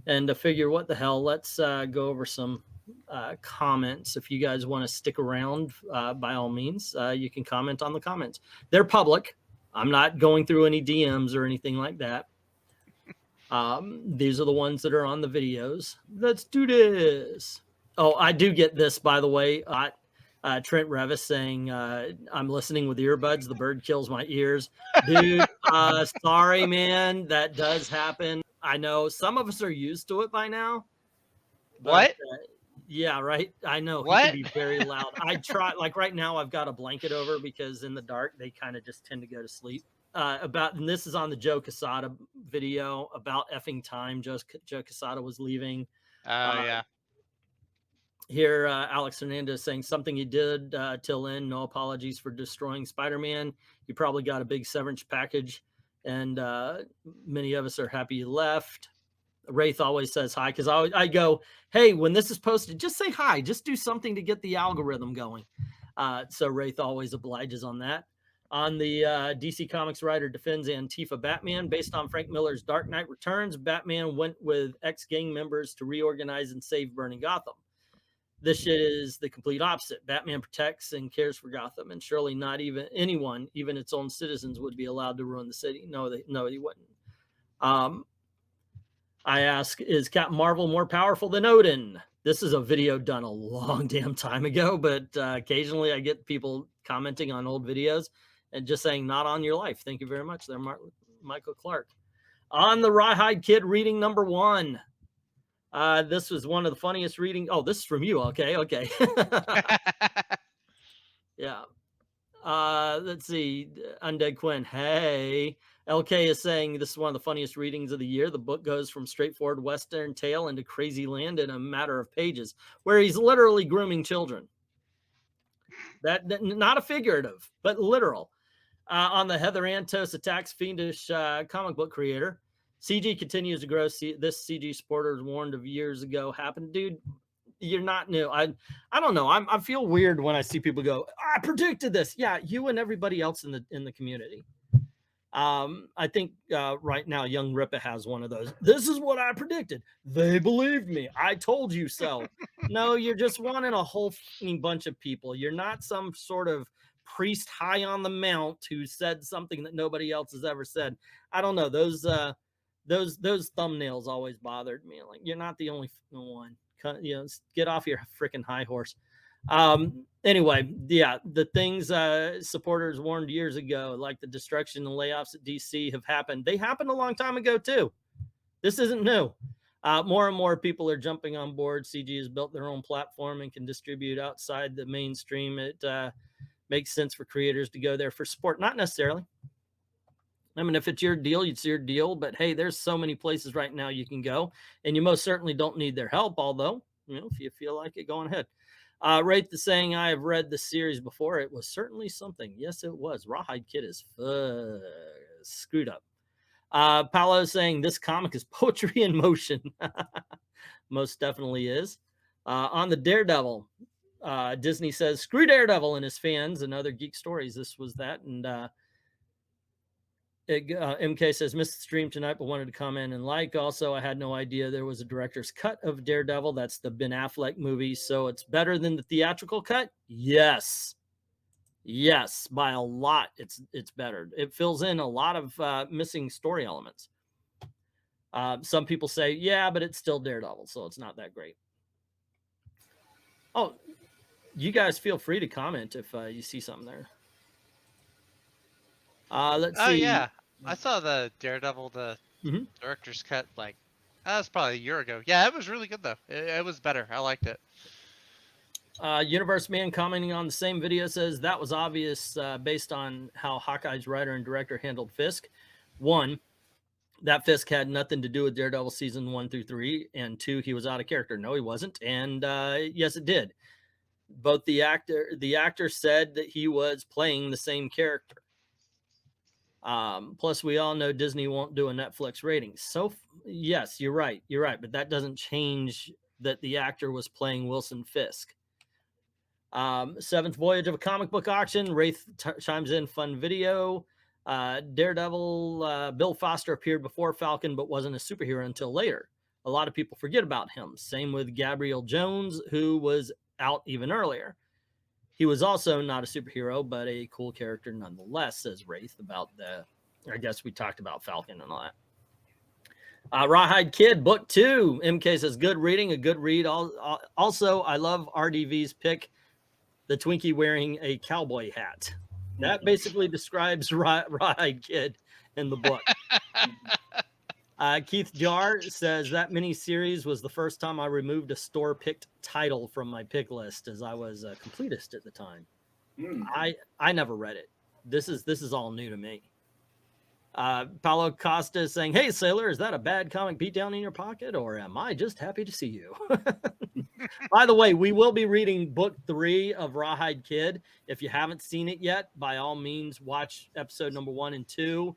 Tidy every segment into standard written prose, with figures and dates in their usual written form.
And to figure what the hell, let's go over some comments. If you guys want to stick around, by all means, you can comment on the comments. They're public. I'm not going through any DMs or anything like that. These are the ones that are on the videos. Let's do this. Oh, I do get this, by the way. Trent Revis saying, I'm listening with earbuds. The bird kills my ears. Dude, sorry, man. That does happen. I know some of us are used to it by now. But, What? Yeah, right. I know he can be very loud. I try, like right now, I've got a blanket over because in the dark, they kind of just tend to go to sleep. And this is on the Joe Quesada video about effing time. Joe Quesada was leaving. Oh, yeah. Here, Alex Hernandez saying something he did till in. No apologies for destroying Spider-Man. You probably got a big severance package, and many of us are happy he left. Wraith always says hi because I go, hey, when this is posted, just say hi. Just do something to get the algorithm going. So Wraith always obliges on that. On the DC Comics writer defends Antifa Batman. Based on Frank Miller's Dark Knight Returns, Batman went with ex-gang members to reorganize and save burning Gotham. This shit is the complete opposite. Batman protects and cares for Gotham, and surely not even anyone, even its own citizens, would be allowed to ruin the city. No, he wouldn't. I ask, is Captain Marvel more powerful than Odin? This is a video done a long damn time ago, but occasionally I get people commenting on old videos and just saying, not on your life. Thank you very much there, Michael Clark. On the Rawhide Kid reading number 1. This was one of the funniest reading. Oh, this is from you. Okay. Yeah. Let's see. Undead Quinn. Hey. LK is saying this is one of the funniest readings of the year. The book goes from straightforward Western tale into crazy land in a matter of pages, where he's literally grooming children. That not a figurative, but literal. On the Heather Antos attacks fiendish comic book creator. CG continues to grow. This CG supporters warned of years ago happened. Dude, you're not new. I don't know. I feel weird when I see people go, I predicted this. Yeah, you and everybody else in the community. I think right now Young Ripa has one of those. This is what I predicted. They believed me. I told you so. No, you're just one in a whole bunch of people. You're not some sort of priest high on the mount who said something that nobody else has ever said. I don't know. Those thumbnails always bothered me. Like, you're not the only one. Get off your freaking high horse. Anyway, yeah, the things supporters warned years ago, like the destruction and layoffs at DC, have happened. They happened a long time ago too. This isn't new. More and more people are jumping on board. CG has built their own platform and can distribute outside the mainstream. It makes sense for creators to go there for support. Not necessarily. I mean, if it's your deal, it's your deal. But hey, there's so many places right now you can go, and you most certainly don't need their help. Although, if you feel like it, go on ahead. Rate the saying, I have read the series before. It was certainly something. Yes, it was. Rawhide Kid is screwed up. Paolo saying this comic is poetry in motion. Most definitely is. On the Daredevil, Disney says, screw Daredevil and his fans and other geek stories. This was that. And MK says, missed the stream tonight, but wanted to comment and like. Also, I had no idea there was a director's cut of Daredevil. That's the Ben Affleck movie. So it's better than the theatrical cut? Yes. Yes, by a lot. It's better. It fills in a lot of missing story elements. Some people say, yeah, but it's still Daredevil, so it's not that great. Oh, you guys feel free to comment if you see something there. Let's see. Oh, yeah. I saw the Daredevil, the director's cut, like, that was probably a year ago. Yeah, it was really good, though. It was better. I liked it. Universe Man commenting on the same video says, that was obvious based on how Hawkeye's writer and director handled Fisk. 1, that Fisk had nothing to do with Daredevil season 1 through 3. And 2, he was out of character. No, he wasn't. And yes, it did. Both the actor said that he was playing the same character. Plus, we all know Disney won't do a Netflix rating. So, yes, you're right. You're right. But that doesn't change that the actor was playing Wilson Fisk. 7th Voyage of a Comic Book Auction. Wraith chimes in, fun video. Daredevil, Bill Foster appeared before Falcon, but wasn't a superhero until later. a lot of people forget about him. Same with Gabriel Jones, who was out even earlier. He was also not a superhero, but a cool character nonetheless, says Wraith about I guess we talked about Falcon and all that. Rawhide Kid, book 2. MK says, good reading, a good read. Also, I love RDV's pick, the Twinkie wearing a cowboy hat. That basically describes Rawhide Kid in the book. Keith Jar says, that mini-series was the first time I removed a store-picked title from my pick list, as I was a completist at the time. I never read it. This is all new to me. Paulo Costa is saying, hey, Sailor, is that a bad comic beatdown in your pocket, or am I just happy to see you? By the way, we will be reading book 3 of Rawhide Kid. If you haven't seen it yet, by all means, watch episode number 1 and 2.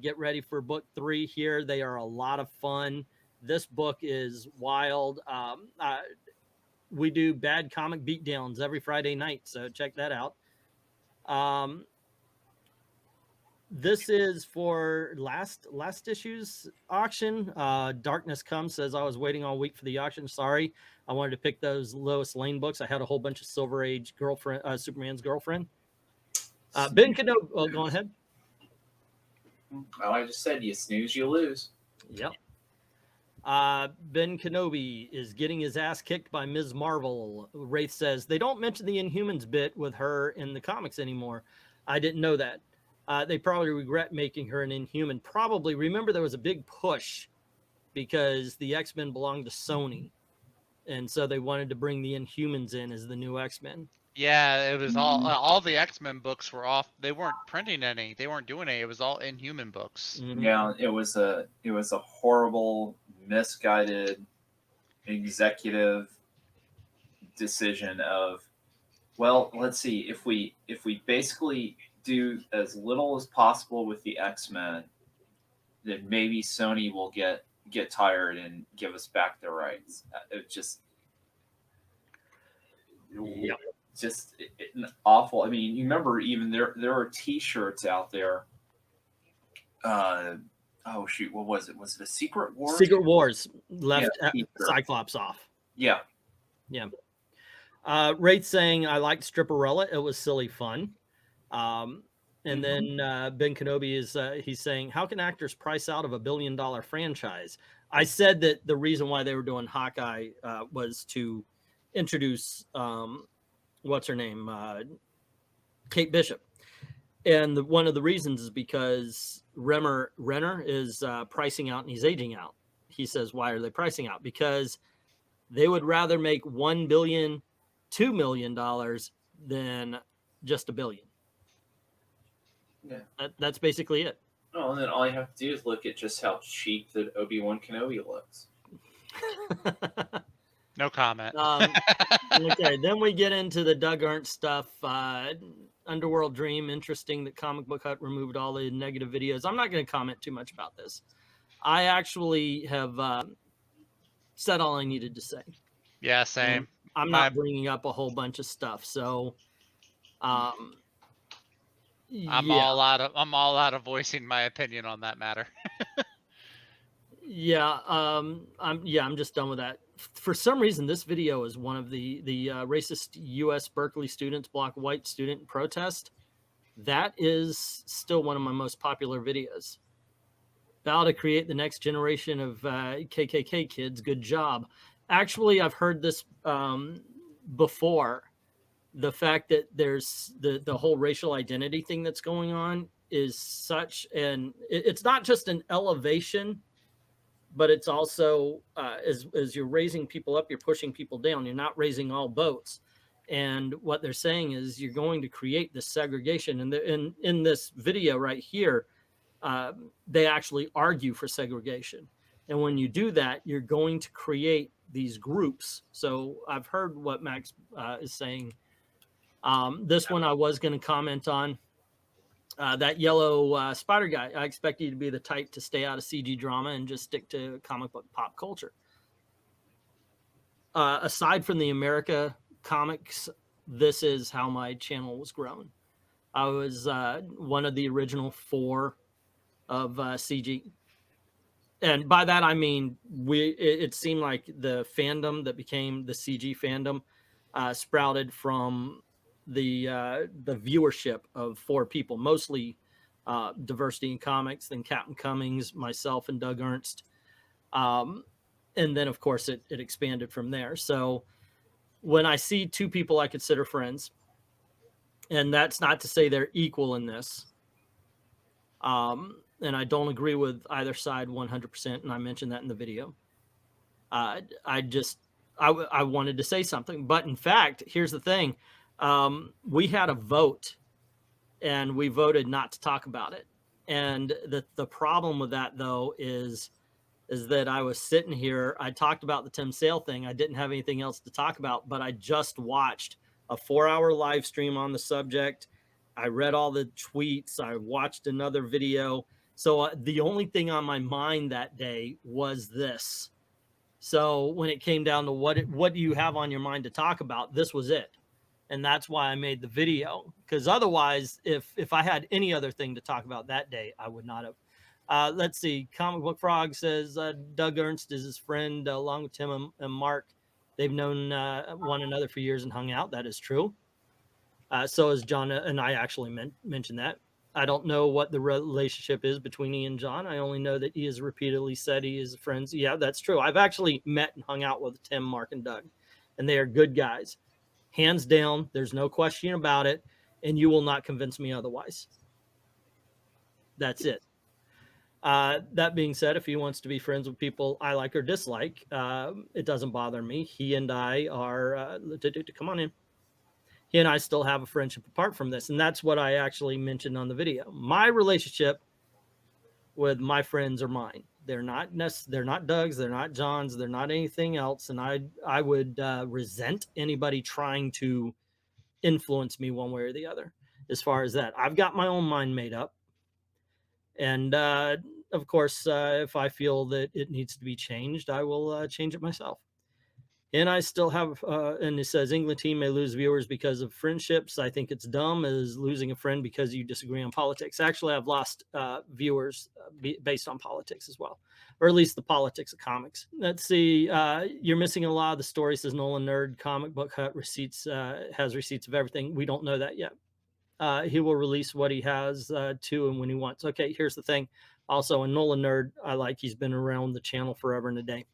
Get ready for book 3 here. They are a lot of fun. This book is wild. We do bad comic beatdowns every Friday night, so check that out. This is for last issue's auction. Darkness Comes says, I was waiting all week for the auction. Sorry, I wanted to pick those Lois Lane books. I had a whole bunch of Silver Age Superman's girlfriend. Ben Kenobi, oh, go ahead. Well, I just said, you snooze, you lose. Yep. Ben Kenobi is getting his ass kicked by Ms. Marvel. Wraith says, they don't mention the Inhumans bit with her in the comics anymore. I didn't know that. They probably regret making her an Inhuman. Probably. Remember, there was a big push because the X-Men belonged to Sony. And so they wanted to bring the Inhumans in as the new X-Men. Yeah, it was all the X-Men books were off. They weren't printing any. They weren't doing any. It was all Inhuman books. Mm-hmm. Yeah, it was a horrible, misguided executive decision of, well, let's see, if we basically do as little as possible with the X-Men, then maybe Sony will get tired and give us back the rights. It just, just awful. I mean, you remember even there are T-shirts out there. Oh shoot, what was it? Was it a Secret Wars? Secret Wars left Cyclops off. Yeah. Wraith saying, I liked Stripperella. It was silly fun. And then Ben Kenobi is he's saying, how can actors price out of $1 billion franchise? I said that the reason why they were doing Hawkeye was to introduce what's her name, Kate Bishop, and one of the reasons is because Renner is pricing out and he's aging out. He says, why are they pricing out? Because they would rather make $1 billion, $2 million than just $1 billion. Yeah, that's basically it. Oh, and then all you have to do is look at just how cheap that Obi-Wan Kenobi looks. No comment. Okay, then we get into the Doug Ernst stuff. Underworld Dream, interesting that Comic Book Hut removed all the negative videos. I'm not going to comment too much about this. I actually have said all I needed to say. Yeah, same. I'm not bringing up a whole bunch of stuff, so I'm all out of voicing my opinion on that matter. I'm just done with that. For some reason, this video is one of the racist U.S. Berkeley students block white student protest. That is still one of my most popular videos. Vow to create the next generation of KKK kids. Good job. Actually, I've heard this before. The fact that there's the whole racial identity thing that's going on is such it's not just an elevation, but it's also as you're raising people up, you're pushing people down. You're not raising all boats. And what they're saying is you're going to create this segregation. And in this video right here, they actually argue for segregation. And when you do that, you're going to create these groups. So I've heard what Max is saying. This one I was going to comment on. That yellow spider guy, I expect you to be the type to stay out of CG drama and just stick to comic book pop culture. Aside from the America comics, this is how my channel was grown. I was one of the original 4 of CG. And by that I mean it seemed like the fandom that became the CG fandom sprouted from the viewership of 4 people, mostly Diversity in Comics, then Captain Cummings, myself, and Doug Ernst. And then, of course, it expanded from there. So when I see 2 people I consider friends, and that's not to say they're equal in this, and I don't agree with either side 100%, and I mentioned that in the video. I wanted to say something, but in fact, here's the thing. We had a vote, and we voted not to talk about it. And the problem with that, though, is that I was sitting here. I talked about the Tim Sale thing. I didn't have anything else to talk about, but I just watched a 4-hour live stream on the subject. I read all the tweets. I watched another video. So the only thing on my mind that day was this. So when it came down to what do you have on your mind to talk about, this was it. And that's why I made the video, because otherwise, if I had any other thing to talk about that day, I would not have. Let's see. Comic Book Frog says Doug Ernst is his friend, along with Tim and Mark. They've known one another for years and hung out. That is true. So is John, and I actually mentioned that. I don't know what the relationship is between he and John. I only know that he has repeatedly said he is friends. Yeah, that's true. I've actually met and hung out with Tim, Mark, and Doug, and they are good guys. Hands down, there's no question about it, and you will not convince me otherwise. That's it. That being said, if he wants to be friends with people I like or dislike, it doesn't bother me. He and I are, come on in. He and I still have a friendship apart from this, and that's what I actually mentioned on the video. My relationship with my friends are mine. They're not Doug's, they're not John's, they're not anything else, and I would resent anybody trying to influence me one way or the other. As far as that, I've got my own mind made up, and of course, if I feel that it needs to be changed, I will change it myself. And I still have, and it says England team may lose viewers because of friendships. I think it's dumb as losing a friend because you disagree on politics. Actually, I've lost viewers based on politics as well, or at least the politics of comics. Let's see. You're missing a lot of the story, says Nolan Nerd. Comic Book Hut receipts has receipts of everything. We don't know that yet. He will release what he has to and when he wants. Okay, here's the thing. Also, a Nolan Nerd, I like. He's been around the channel forever and a day.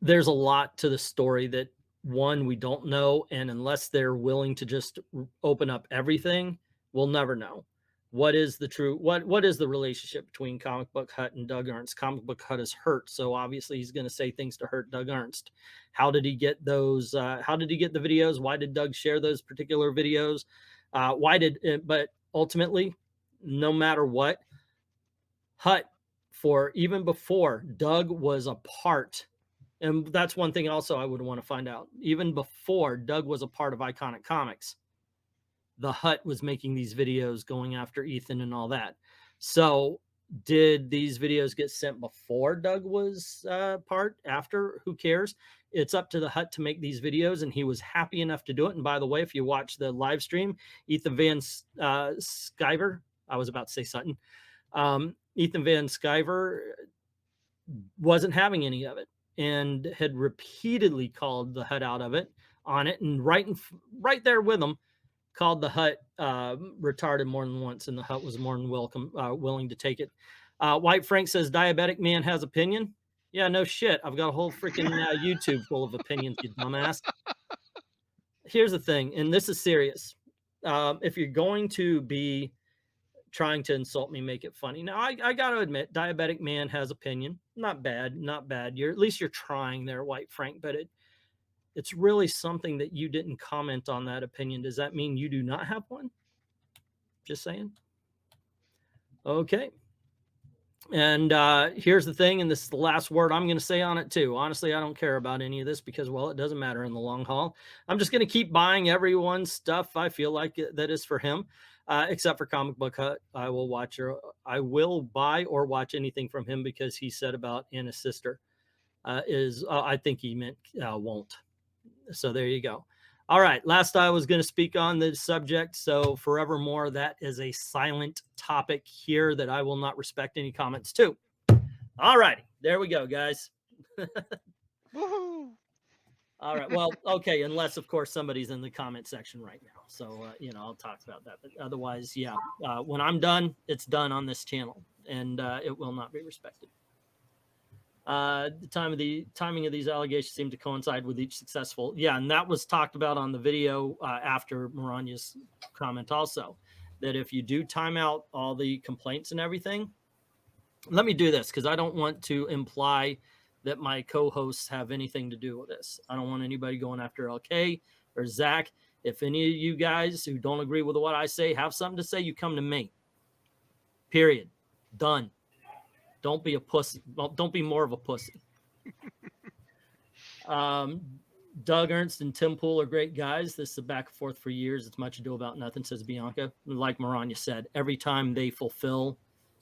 There's a lot to the story that, one, we don't know, and unless they're willing to just open up everything, we'll never know. What is the true, what is the relationship between Comic Book Hut and Doug Ernst? Comic Book Hut is hurt, so obviously he's going to say things to hurt Doug Ernst. How did he get those? How did he get the videos? Why did Doug share those particular videos? But ultimately, no matter what, Hut, for even before Doug was a part, and that's one thing also I would want to find out. Even before Doug was a part of Iconic Comics, the Hut was making these videos going after Ethan and all that. So did these videos get sent before Doug was part? After? Who cares? It's up to the Hut to make these videos, and he was happy enough to do it. And by the way, if you watch the live stream, Ethan Van Sciver, I was about to say Sutton, Ethan Van Sciver wasn't having any of it, and had repeatedly called the Hut out of it on it, and right there with him, called the Hut retarded more than once, and the Hut was more than willing to take it. White Frank says diabetic man has opinion. Yeah, no shit. I've got a whole freaking YouTube full of opinions, you dumbass. Here's the thing, and this is serious. If you're going to be trying to insult me, make it funny. Now, I got to admit, diabetic man has opinion. Not bad, not bad. At least you're trying there, White Frank, but it's really something that you didn't comment on that opinion. Does that mean you do not have one? Just saying. Okay. And here's the thing, and this is the last word I'm going to say on it too. Honestly, I don't care about any of this because, well, it doesn't matter in the long haul. I'm just going to keep buying everyone's stuff I feel like that is for him. Except for Comic Book Hut. I will buy or watch anything from him because he said about Anna's sister I think he meant won't. So there you go. All right. Last I was going to speak on this subject. So forevermore, that is a silent topic here that I will not respect any comments to. All righty, there we go, guys. Woohoo! All right. Well, okay, unless of course somebody's in the comment section right now. So you know, I'll talk about that. But otherwise, yeah, when I'm done, it's done on this channel, and it will not be respected. The timing of these allegations seem to coincide with each successful. Yeah, and that was talked about on the video after Maranya's comment also, that if you do time out all the complaints and everything, let me do this because I don't want to imply that my co-hosts have anything to do with this. I don't want anybody going after LK or Zach. If any of you guys who don't agree with what I say have something to say, you come to me. Period. Done. Don't be a pussy. Well, don't be more of a pussy. Doug Ernst and Tim Pool are great guys. This is a back and forth for years. It's much ado about nothing, says Bianca. Like Maranya said, every time they fulfill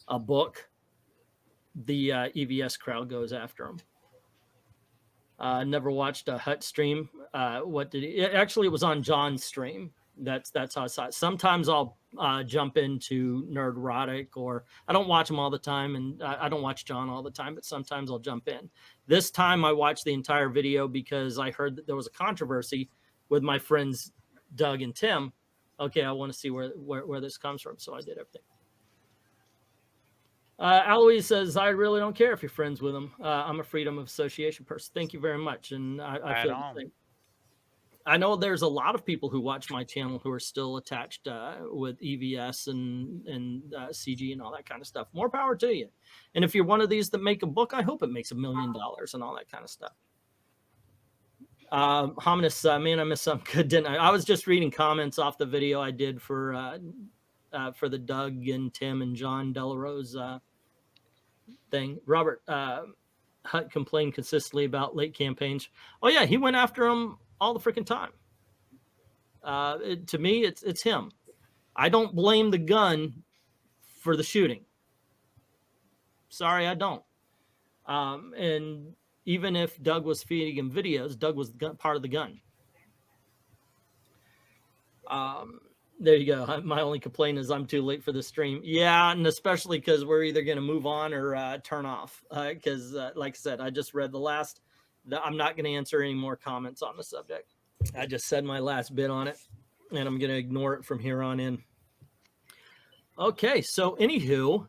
a book, the EVS crowd goes after them. Never watched a Hut stream. What did he? Actually, it was on John's stream. That's how I saw it. Sometimes I'll jump into Nerdrotic, or I don't watch them all the time, and I don't watch John all the time, but sometimes I'll jump in. This time I watched the entire video because I heard that there was a controversy with my friends Doug and Tim. Okay, I want to see where this comes from, so I did everything. Aloise says, I really don't care if you're friends with them. I'm a freedom of association person. Thank you very much. And I feel the same. I know there's a lot of people who watch my channel who are still attached with EVS and CG and all that kind of stuff. More power to you. And if you're one of these that make a book, I hope it makes $1 million and all that kind of stuff. Hominus, man, I missed something good, didn't I? I was just reading comments off the video I did for the Doug and Tim and John Delarose thing. Robert Hutt complained consistently about late campaigns. Oh yeah, he went after him all the freaking time. To me, it's him. I don't blame the gun for the shooting. Sorry, I don't. And even if Doug was feeding him videos, Doug was part of the gun. There you go. My only complaint is I'm too late for the stream. Yeah, and especially because we're either going to move on or turn off. Because, like I said, I just read the last. I'm not going to answer any more comments on the subject. I just said my last bit on it, and I'm going to ignore it from here on in. Okay, so anywho,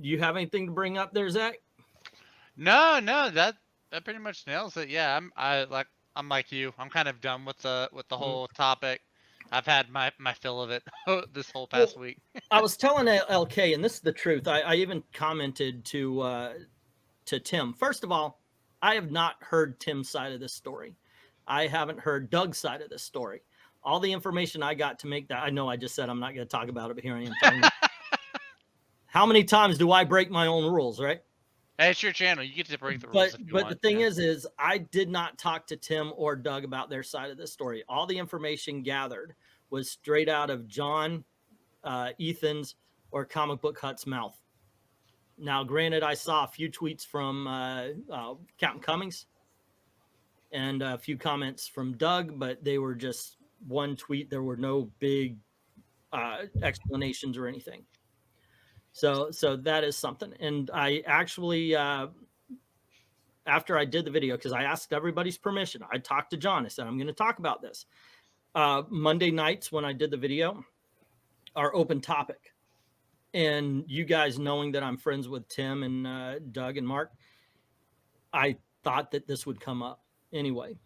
do you have anything to bring up there, Zach? No, that pretty much nails it. Yeah, I'm like you. I'm kind of done with the whole topic. I've had my fill of it this whole past week. I was telling LK, and this is the truth. I even commented to Tim. First of all, I have not heard Tim's side of this story. I haven't heard Doug's side of this story. All the information I got to make that, I know I just said I'm not going to talk about it, but here I am. How many times do I break my own rules, right? Hey, it's your channel. You get to break the rules. But the thing is I did not talk to Tim or Doug about their side of this story. All the information gathered was straight out of John, Ethan's, or Comic Book Hut's mouth. Now, granted, I saw a few tweets from Captain Cummings and a few comments from Doug, but they were just one tweet. There were no big explanations or anything. So that is something. And I actually, after I did the video, because I asked everybody's permission, I talked to John. I said, I'm going to talk about this. Monday nights when I did the video are open topic. And you guys knowing that I'm friends with Tim and Doug and Mark, I thought that this would come up anyway.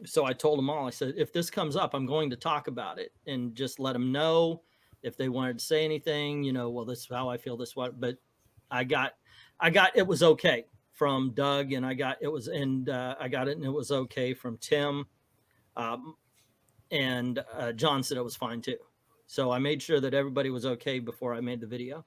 So I told them all, I said, if this comes up, I'm going to talk about it and just let them know. If they wanted to say anything, you know, well, this is how I feel, this what, but I got it was okay from Doug, and I got it and it was okay from Tim, and John said it was fine too. So I made sure that everybody was okay before I made the video.